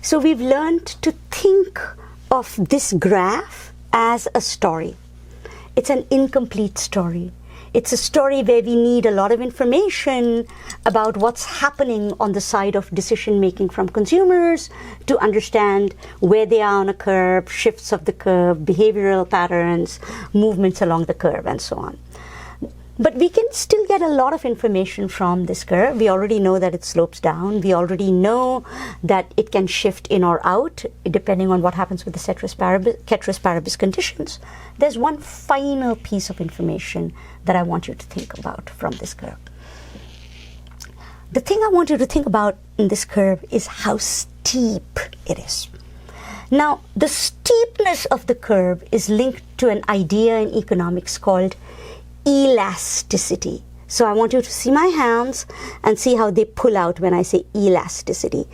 So we've learned to think of this graph as a story. It's an incomplete story. It's a story where we need a lot of information about what's happening on the side of decision making from consumers to understand where they are on a curve, shifts of the curve, behavioral patterns, movements along the curve, and so on. But we can still get a lot of information from this curve. We already know that it slopes down. We already know that it can shift in or out depending on what happens with the ceteris paribus conditions. There's one final piece of information that I want you to think about from this curve. The thing I want you to think about in this curve is how steep it is. Now, the steepness of the curve is linked to an idea in economics called elasticity. So I want you to see my hands and see how they pull out when I say elasticity.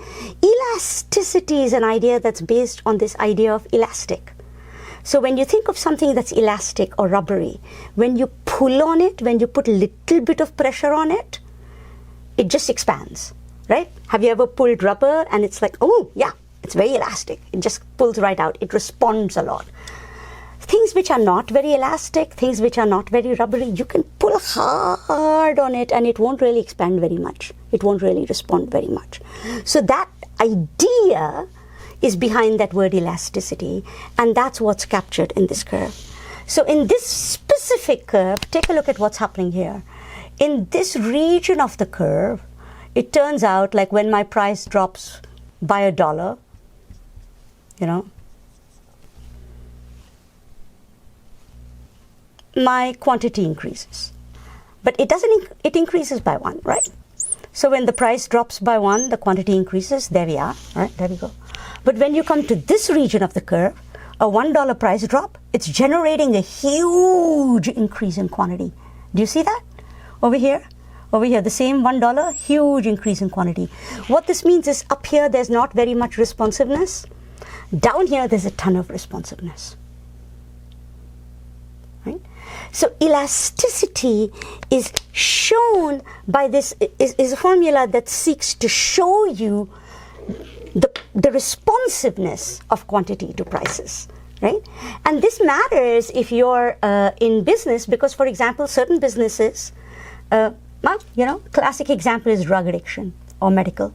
Elasticity is an idea that's based on this idea of elastic. So when you think of something that's elastic or rubbery, when you pull on it, when you put a little bit of pressure on it, it just expands, right? Have you ever pulled rubber and it's like, oh yeah, it's very elastic. It just pulls right out. It responds a lot. Things which are not very elastic, things which are not very rubbery, you can pull hard on it and it won't really expand very much. It won't really respond very much. So that idea is behind that word elasticity, and that's what's captured in this curve. So in this specific curve, take a look at what's happening here. In this region of the curve, it turns out like when my price drops by $1, my quantity increases. But it increases by 1, right? So when the price drops by 1, the quantity increases. There we are, right? There we go. But when you come to this region of the curve, a $1 price drop, it's generating a huge increase in quantity. Do you see that? Over here, the same $1, huge increase in quantity. What this means is up here, there's not very much responsiveness. Down here, there's a ton of responsiveness. Right? So elasticity is shown by this, is a formula that seeks to show you the responsiveness of quantity to prices, right? And this matters if you're in business because, for example, certain businesses, classic example is drug addiction or medical.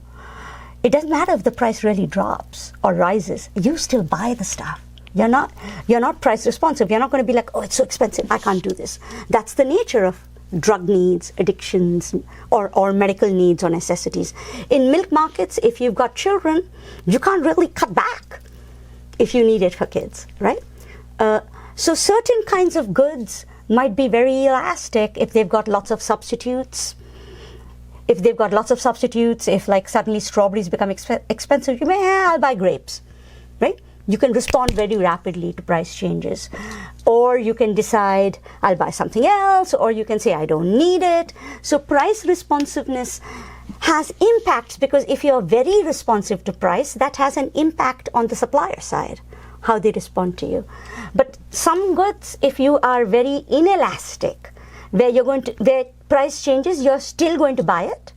It doesn't matter if the price really drops or rises, you still buy the stuff. You're not price responsive. You're not going to be like, oh, it's so expensive, I can't do this. That's the nature of drug needs, addictions, or medical needs or necessities. In milk markets, if you've got children, you can't really cut back if you need it for kids, right? So certain kinds of goods might be very elastic if they've got lots of substitutes. If like suddenly strawberries become expensive, you may, I'll buy grapes, right? You can respond very rapidly to price changes. Or you can decide, I'll buy something else, or you can say, I don't need it. So price responsiveness has impacts because if you're very responsive to price, that has an impact on the supplier side, how they respond to you. But some goods, if you are very inelastic, where price changes, you're still going to buy it,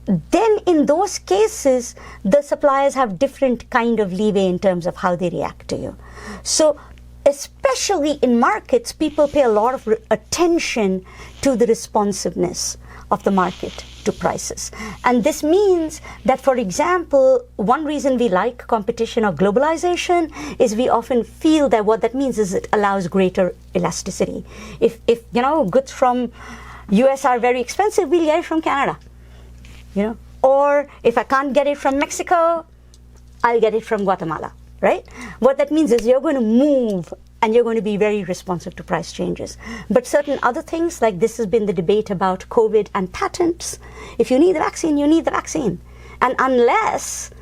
then in those cases, the suppliers have different kind of leeway in terms of how they react to you. So especially in markets, people pay a lot of attention to the responsiveness of the market to prices. And this means that, for example, one reason we like competition or globalization is we often feel that what that means is it allows greater elasticity. If goods from US are very expensive, we'll get it from Canada. Or if I can't get it from Mexico, I'll get it from Guatemala, right? What that means is you're going to move and you're going to be very responsive to price changes. But certain other things, like this has been the debate about COVID and patents. If you need the vaccine, you need the vaccine. And unless,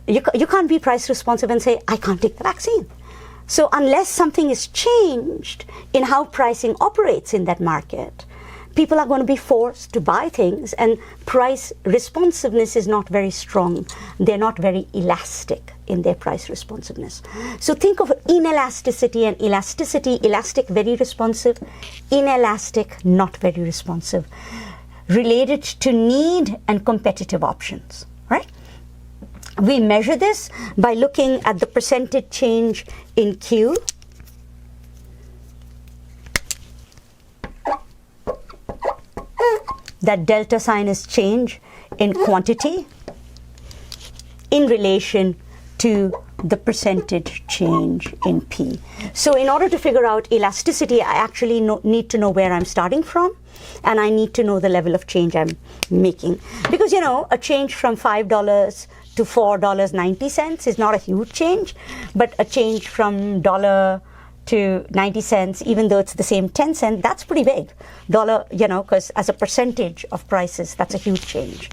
you can't be price responsive and say, I can't take the vaccine. So unless something is changed in how pricing operates in that market, people are going to be forced to buy things, and price responsiveness is not very strong. They're not very elastic in their price responsiveness. So think of inelasticity and elasticity. Elastic, very responsive. Inelastic, not very responsive. Related to need and competitive options, right? We measure this by looking at the percentage change in Q. That delta sign is change in quantity in relation to the percentage change in P. So in order to figure out elasticity, I actually need to know where I'm starting from, and I need to know the level of change I'm making. Because, a change from $5 to $4.90 is not a huge change, but a change from $1 to 90 cents, even though it's the same 10 cents, that's pretty big. Because as a percentage of prices, that's a huge change.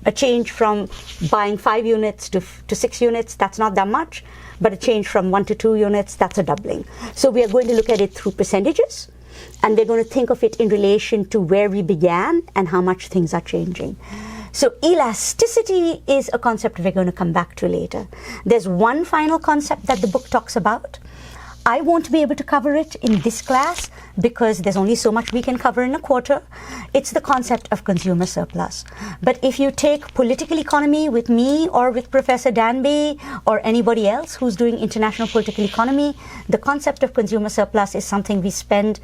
A change from buying 5 units to 6 units, that's not that much, but a change from 1 to 2 units, that's a doubling. So we are going to look at it through percentages, and we're going to think of it in relation to where we began and how much things are changing. So elasticity is a concept we're going to come back to later. There's one final concept that the book talks about. I won't be able to cover it in this class because there's only so much we can cover in a quarter. It's the concept of consumer surplus. But if you take political economy with me or with Professor Danby or anybody else who's doing international political economy, the concept of consumer surplus is something we spend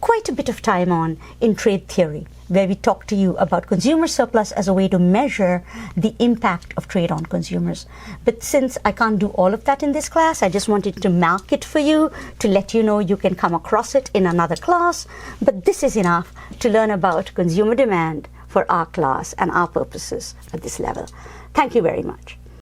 quite a bit of time on in trade theory, where we talk to you about consumer surplus as a way to measure the impact of trade on consumers. But since I can't do all of that in this class, I just wanted to mark it for you to let you know you can come across it in another class. But this is enough to learn about consumer demand for our class and our purposes at this level. Thank you very much.